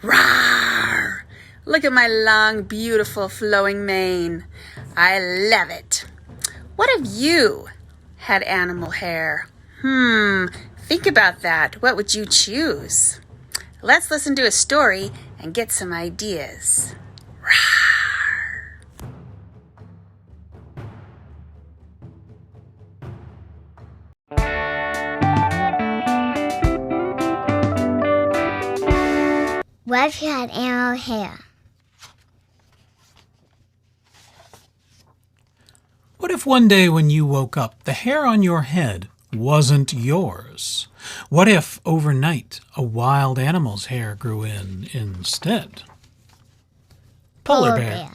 Rawr! Look at my long, beautiful, flowing mane. I love it. What if you had animal hair? Think about that. What would you choose? Let's listen to a story and get some ideas. What if you had animal hair? What if one day when you woke up, the hair on your head wasn't yours? What if overnight a wild animal's hair grew in instead? Polar bear.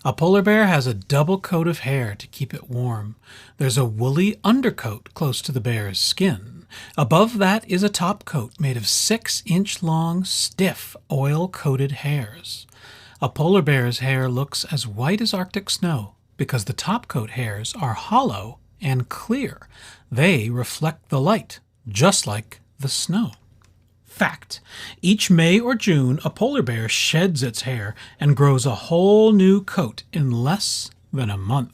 A polar bear has a double coat of hair to keep it warm. There's a woolly undercoat close to the bear's skin. Above that is a top coat made of 6-inch-long, stiff, oil-coated hairs. A polar bear's hair looks as white as Arctic snow because the top coat hairs are hollow and clear. They reflect the light, just like the snow. Fact: each May or June, a polar bear sheds its hair and grows a whole new coat in less than a month.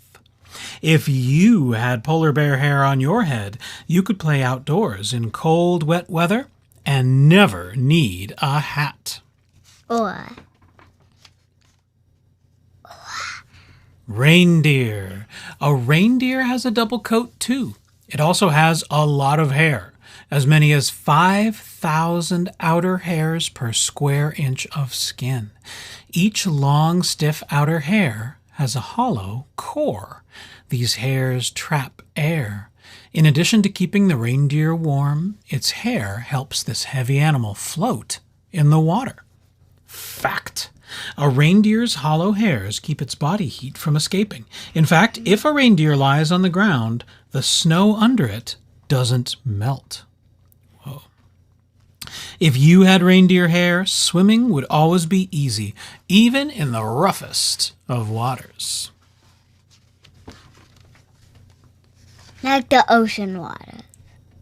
If you had polar bear hair on your head, you could play outdoors in cold, wet weather and never need a hat. Or Reindeer. A reindeer has a double coat too. It also has a lot of hair, as many as 5,000 outer hairs per square inch of skin. Each long, stiff outer hair has a hollow core. These hairs trap air. In addition to keeping the reindeer warm, its hair helps this heavy animal float in the water. Fact: a reindeer's hollow hairs keep its body heat from escaping. In fact, if a reindeer lies on the ground, the snow under it doesn't melt. Whoa. If you had reindeer hair, swimming would always be easy, even in the roughest of waters. like the ocean water.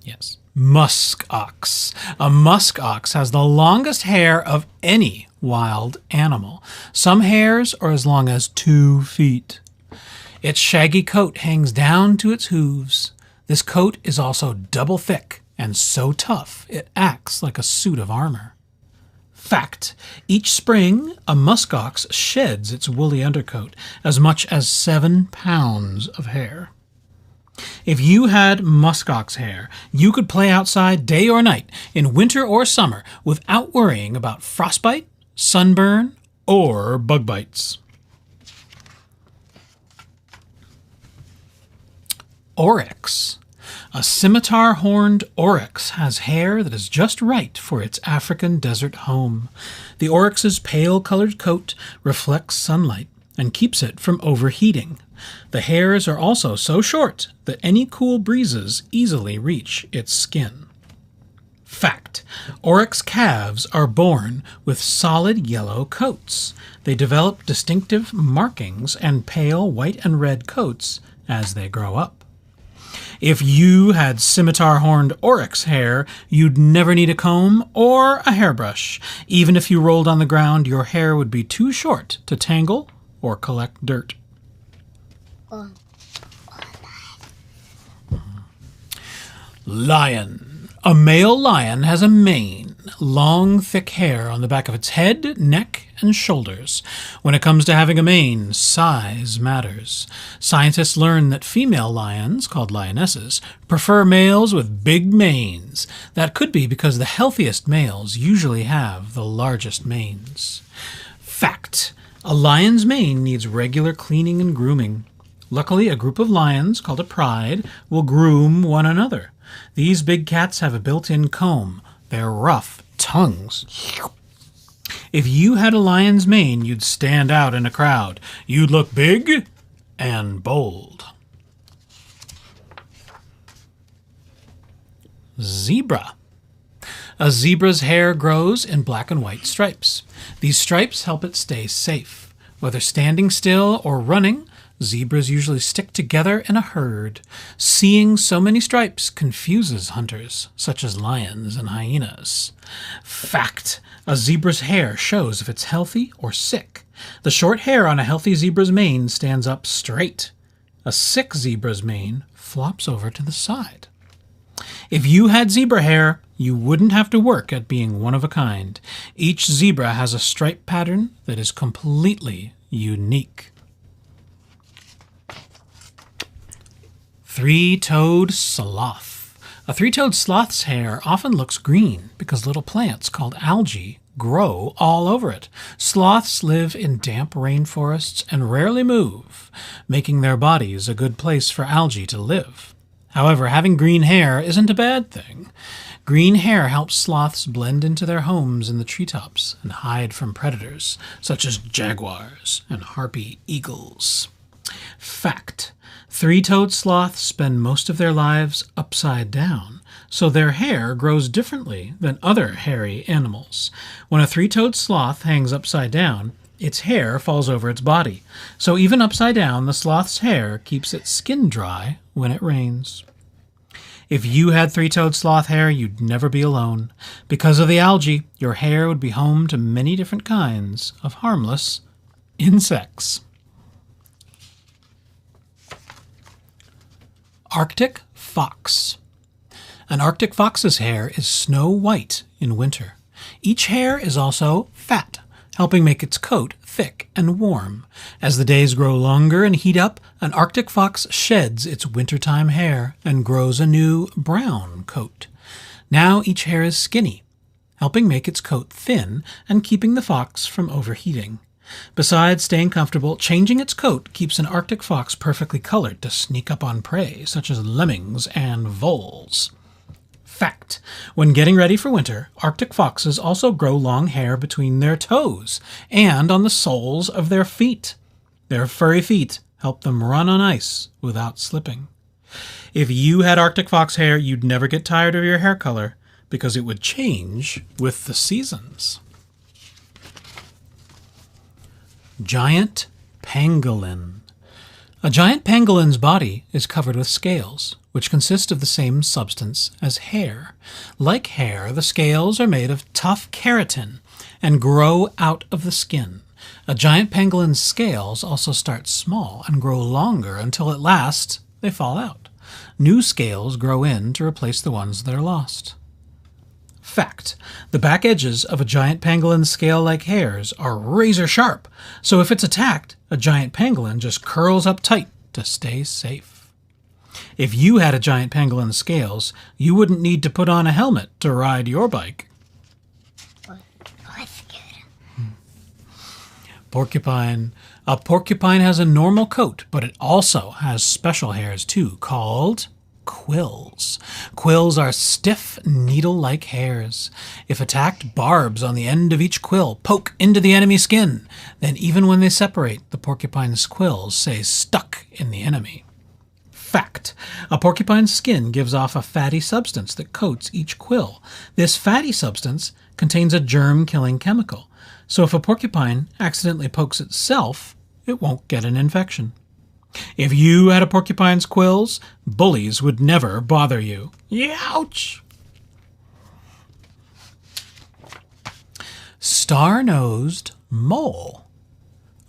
Yes. Musk ox. A musk ox has the longest hair of any wild animal. Some hairs are as long as 2 feet. Its shaggy coat hangs down to its hooves. This coat is also double thick and so tough it acts like a suit of armor. Fact: each spring, a musk ox sheds its woolly undercoat, as much as 7 pounds of hair. If you had muskox hair, you could play outside day or night, in winter or summer, without worrying about frostbite, sunburn, or bug bites. Oryx. A scimitar-horned oryx has hair that is just right for its African desert home. The oryx's pale-colored coat reflects sunlight and keeps it from overheating. The hairs are also so short that any cool breezes easily reach its skin. Fact: oryx calves are born with solid yellow coats. They develop distinctive markings and pale white and red coats as they grow up. If you had scimitar-horned oryx hair, you'd never need a comb or a hairbrush. Even if you rolled on the ground, your hair would be too short to tangle or collect dirt. Lion. A male lion has a mane, long, thick hair on the back of its head, neck, and shoulders. When it comes to having a mane, size matters. Scientists learn that female lions, called lionesses, prefer males with big manes. That could be because the healthiest males usually have the largest manes. Fact: a lion's mane needs regular cleaning and grooming. Luckily, a group of lions, called a pride, will groom one another. These big cats have a built-in comb. Their rough tongues. If you had a lion's mane, you'd stand out in a crowd. You'd look big and bold. Zebra. A zebra's hair grows in black and white stripes. These stripes help it stay safe. Whether standing still or running, zebras usually stick together in a herd. Seeing so many stripes confuses hunters, such as lions and hyenas. Fact: A zebra's hair shows if it's healthy or sick. The short hair on a healthy zebra's mane stands up straight. A sick zebra's mane flops over to the side. If you had zebra hair, you wouldn't have to work at being one of a kind. Each zebra has a stripe pattern that is completely unique. Three-toed sloth. A three-toed sloth's hair often looks green because little plants called algae grow all over it. Sloths live in damp rainforests and rarely move, making their bodies a good place for algae to live. However, having green hair isn't a bad thing. Green hair helps sloths blend into their homes in the treetops and hide from predators, such as jaguars and harpy eagles. Fact: three-toed sloths spend most of their lives upside down, so their hair grows differently than other hairy animals. When a three-toed sloth hangs upside down, its hair falls over its body. So even upside down, the sloth's hair keeps its skin dry when it rains. If you had three-toed sloth hair, you'd never be alone. Because of the algae, your hair would be home to many different kinds of harmless insects. Arctic fox. An Arctic fox's hair is snow white in winter. Each hair is also fat, helping make its coat thick and warm. As the days grow longer and heat up, an Arctic fox sheds its wintertime hair and grows a new brown coat. Now each hair is skinny, helping make its coat thin and keeping the fox from overheating. Besides staying comfortable, changing its coat keeps an Arctic fox perfectly colored to sneak up on prey, such as lemmings and voles. Fact: when getting ready for winter, Arctic foxes also grow long hair between their toes and on the soles of their feet. Their furry feet help them run on ice without slipping. If you had Arctic fox hair, you'd never get tired of your hair color because it would change with the seasons. Giant pangolin. A giant pangolin's body is covered with scales, which consist of the same substance as hair. Like hair, the scales are made of tough keratin and grow out of the skin. A giant pangolin's scales also start small and grow longer until at last they fall out. New scales grow in to replace the ones that are lost. Fact: the back edges of a giant pangolin's scale-like hairs are razor sharp, so if it's attacked, a giant pangolin just curls up tight to stay safe. If you had a giant pangolin's scales, you wouldn't need to put on a helmet to ride your bike. Porcupine. A porcupine has a normal coat, but it also has special hairs too, called quills. Quills are stiff, needle-like hairs. If attacked, barbs on the end of each quill poke into the enemy's skin. Then even when they separate, the porcupine's quills stay stuck in the enemy. Fact: a porcupine's skin gives off a fatty substance that coats each quill. This fatty substance contains a germ-killing chemical, so if a porcupine accidentally pokes itself, it won't get an infection. If you had a porcupine's quills, bullies would never bother you. Ouch! Star-nosed mole.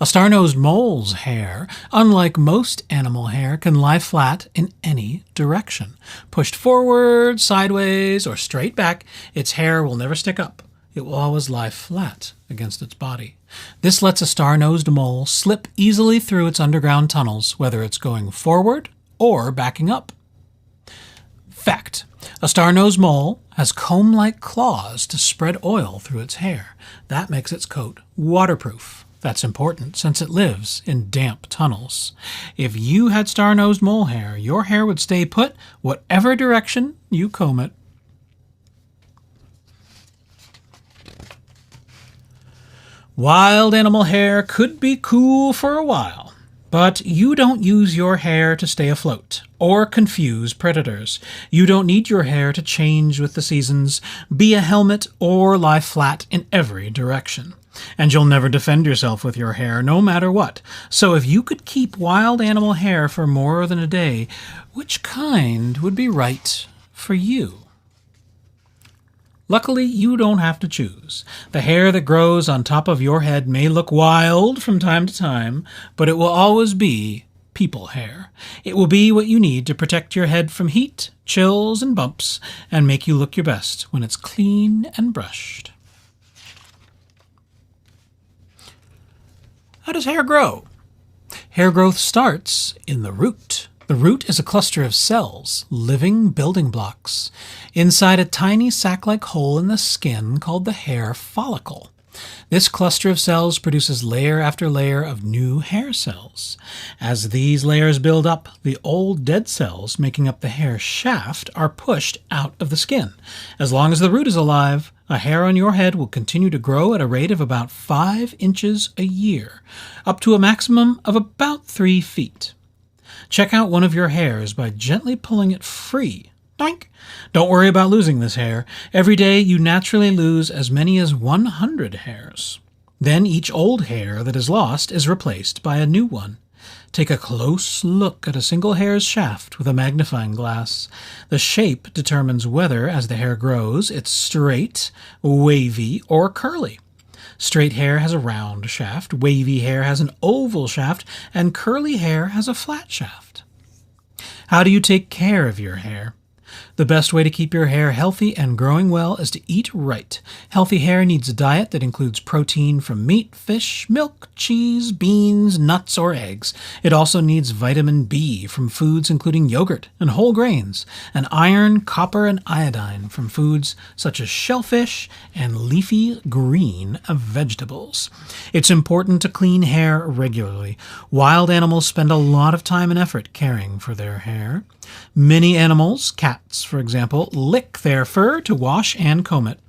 A star-nosed mole's hair, unlike most animal hair, can lie flat in any direction. Pushed forward, sideways, or straight back, its hair will never stick up. It will always lie flat against its body. This lets a star-nosed mole slip easily through its underground tunnels, whether it's going forward or backing up. Fact: a star-nosed mole has comb-like claws to spread oil through its hair. That makes its coat waterproof. That's important since it lives in damp tunnels. If you had star-nosed mole hair, your hair would stay put whatever direction you comb it. Wild animal hair could be cool for a while, but you don't use your hair to stay afloat or confuse predators. You don't need your hair to change with the seasons, be a helmet, or lie flat in every direction. And you'll never defend yourself with your hair, no matter what. So if you could keep wild animal hair for more than a day, which kind would be right for you? Luckily, you don't have to choose. The hair that grows on top of your head may look wild from time to time, but it will always be people hair. It will be what you need to protect your head from heat, chills, and bumps, and make you look your best when it's clean and brushed. How does hair grow? Hair growth starts in the root. The root is a cluster of cells, living building blocks, inside a tiny sac-like hole in the skin called the hair follicle. This cluster of cells produces layer after layer of new hair cells. As these layers build up, the old dead cells making up the hair shaft are pushed out of the skin. As long as the root is alive, a hair on your head will continue to grow at a rate of about 5 inches a year, up to a maximum of about 3 feet. Check out one of your hairs by gently pulling it free. Doink! Don't worry about losing this hair. Every day you naturally lose as many as 100 hairs. Then each old hair that is lost is replaced by a new one. Take a close look at a single hair's shaft with a magnifying glass. The shape determines whether, as the hair grows, it's straight, wavy, or curly. Straight hair has a round shaft, wavy hair has an oval shaft, and curly hair has a flat shaft. How do you take care of your hair? The best way to keep your hair healthy and growing well is to eat right. Healthy hair needs a diet that includes protein from meat, fish, milk, cheese, beans, nuts, or eggs. It also needs vitamin B from foods including yogurt and whole grains, and iron, copper, and iodine from foods such as shellfish and leafy green vegetables. It's important to clean hair regularly. Wild animals spend a lot of time and effort caring for their hair. Many animals, cats for example, lick their fur to wash and comb it.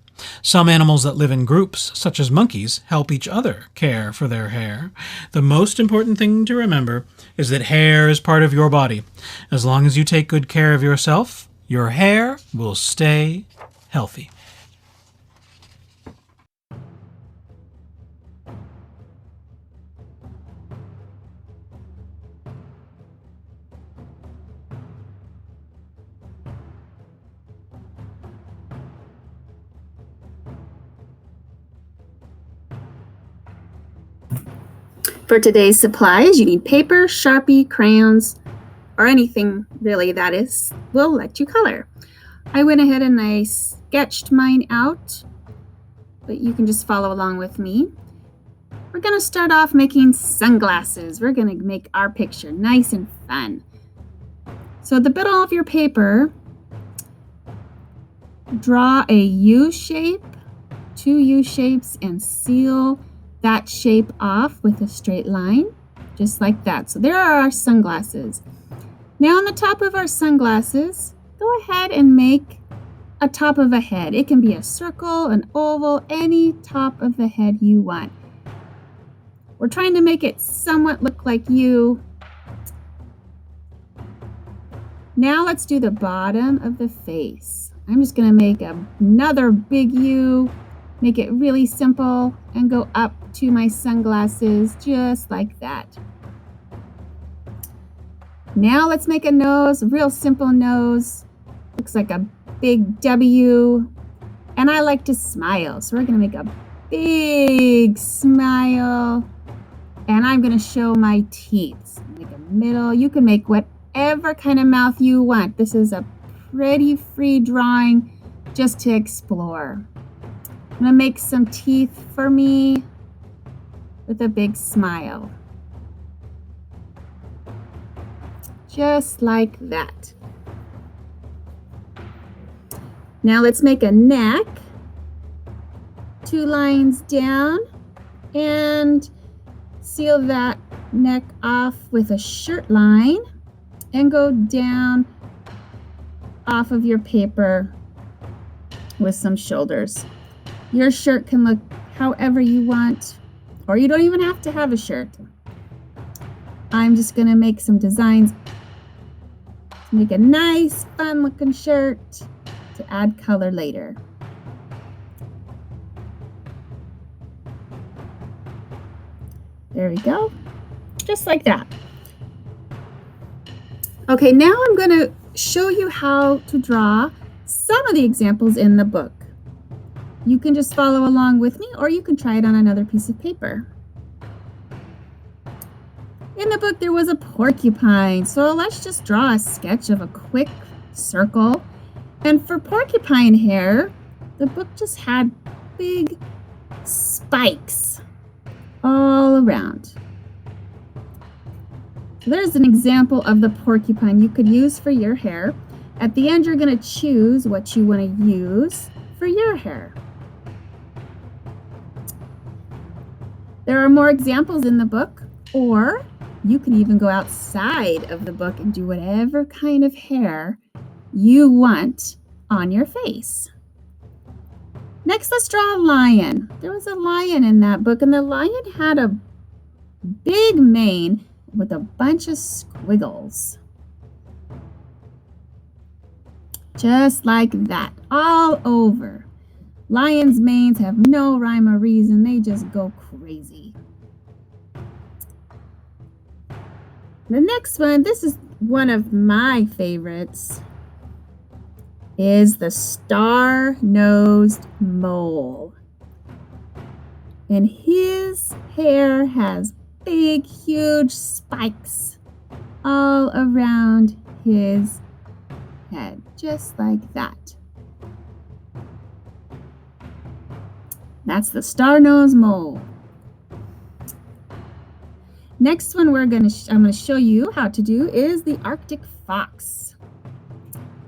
Some animals that live in groups, such as monkeys, help each other care for their hair. The most important thing to remember is that hair is part of your body. As long as you take good care of yourself, your hair will stay healthy. For today's supplies, you need paper, Sharpie, crayons, or anything really that will let you color. I went ahead and I sketched mine out, but you can just follow along with me. We're going to start off making sunglasses. We're going to make our picture nice and fun. So at the middle of your paper, draw a U shape, 2 U shapes, and seal that shape off with a straight line, just like that. So there are our sunglasses. Now on the top of our sunglasses, go ahead and make a top of a head. It can be a circle, an oval, any top of the head you want. We're trying to make it somewhat look like you. Now let's do the bottom of the face. I'm just going to make another big U, make it really simple, and go up to my sunglasses just like that. Now let's make a nose, a real simple nose. Looks like a big W. And I like to smile, so we're going to make a big smile. And I'm going to show my teeth. So make a middle. You can make whatever kind of mouth you want. This is a pretty free drawing just to explore. I'm going to make some teeth for me with a big smile. Just like that. Now let's make a neck. 2 lines down and seal that neck off with a shirt line and go down off of your paper with some shoulders. Your shirt can look however you want, or you don't even have to have a shirt. I'm just going to make some designs to make a nice, fun looking shirt to add color later. There we go, just like that. Okay, now I'm going to show you how to draw some of the examples in the book. You can just follow along with me, or you can try it on another piece of paper. In the book, there was a porcupine, so let's just draw a sketch of a quick circle. And for porcupine hair, the book just had big spikes all around. So there's an example of the porcupine you could use for your hair. At the end, you're going to choose what you want to use for your hair. There are more examples in the book, or you can even go outside of the book and do whatever kind of hair you want on your face. Next, let's draw a lion. There was a lion in that book, and the lion had a big mane with a bunch of squiggles. Just like that, all over. Lions' manes have no rhyme or reason. They just go crazy. The next one, this is one of my favorites, is the star-nosed mole. And his hair has big, huge spikes all around his head, just like that. That's the star-nosed mole. Next one I'm going to show you how to do is the Arctic fox.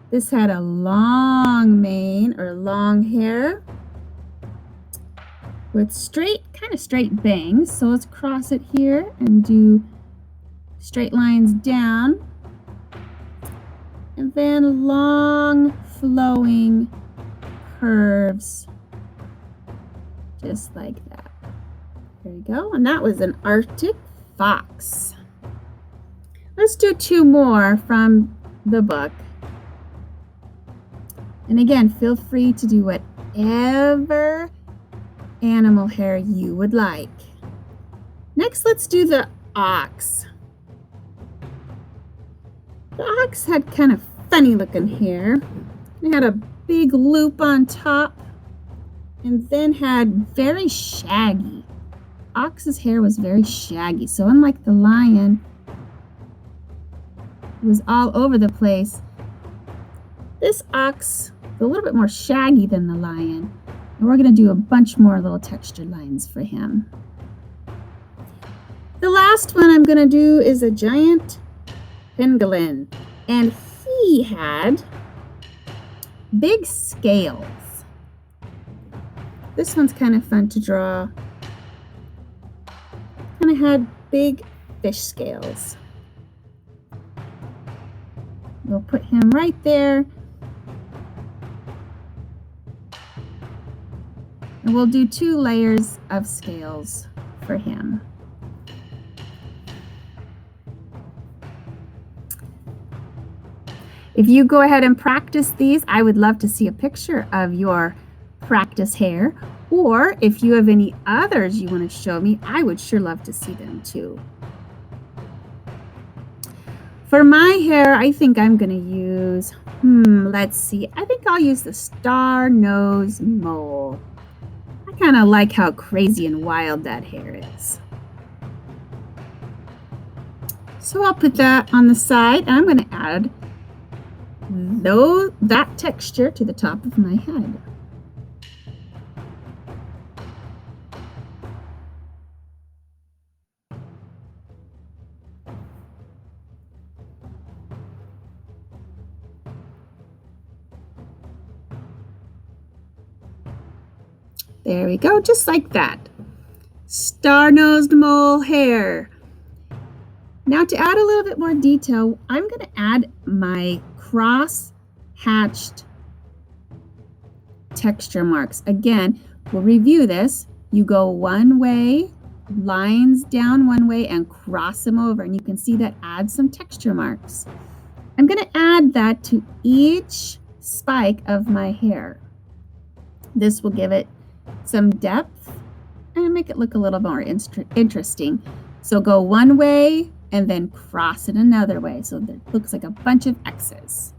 This had a long mane or long hair with kind of straight bangs. So let's cross it here and do straight lines down. And then long flowing curves, just like that. There you go. And that was an Arctic fox. Let's do two more from the book. And again, feel free to do whatever animal hair you would like. Next, let's do the ox. The ox had kind of funny looking hair. It had a big loop on top and then had very shaggy. Ox's hair was very shaggy, so unlike the lion, it was all over the place. This ox is a little bit more shaggy than the lion, and we're going to do a bunch more little textured lines for him. The last one I'm going to do is a giant pangolin, and he had big scales. This one's kind of fun to draw. Kind of had big fish scales. We'll put him right there. And we'll do 2 layers of scales for him. If you go ahead and practice these, I would love to see a picture of your practice hair. Or if you have any others you want to show me, I would sure love to see them too. For my hair, I think I'm going to use, let's see. I think I'll use the star-nosed mole. I kind of like how crazy and wild that hair is. So I'll put that on the side, and I'm going to add that texture to the top of my head. There we go, just like that. Star-nosed mole hair. Now to add a little bit more detail, I'm going to add my cross-hatched texture marks. Again, we'll review this. You go one way, lines down one way, and cross them over. And you can see that adds some texture marks. I'm going to add that to each spike of my hair. This will give it some depth and make it look a little more interesting. So go one way and then cross it another way so that it looks like a bunch of X's.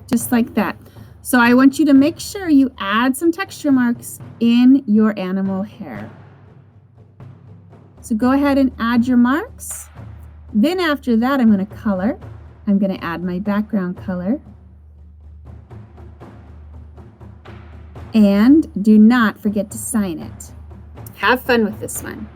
just like that. So I want you to make sure you add some texture marks in your animal hair. So go ahead and add your marks. Then after that, I'm going to color. I'm going to add my background color. And do not forget to sign it. Have fun with this one.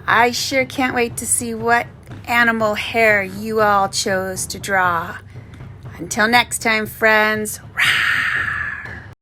I sure can't wait to see what animal hair you all chose to draw. Until next time, friends,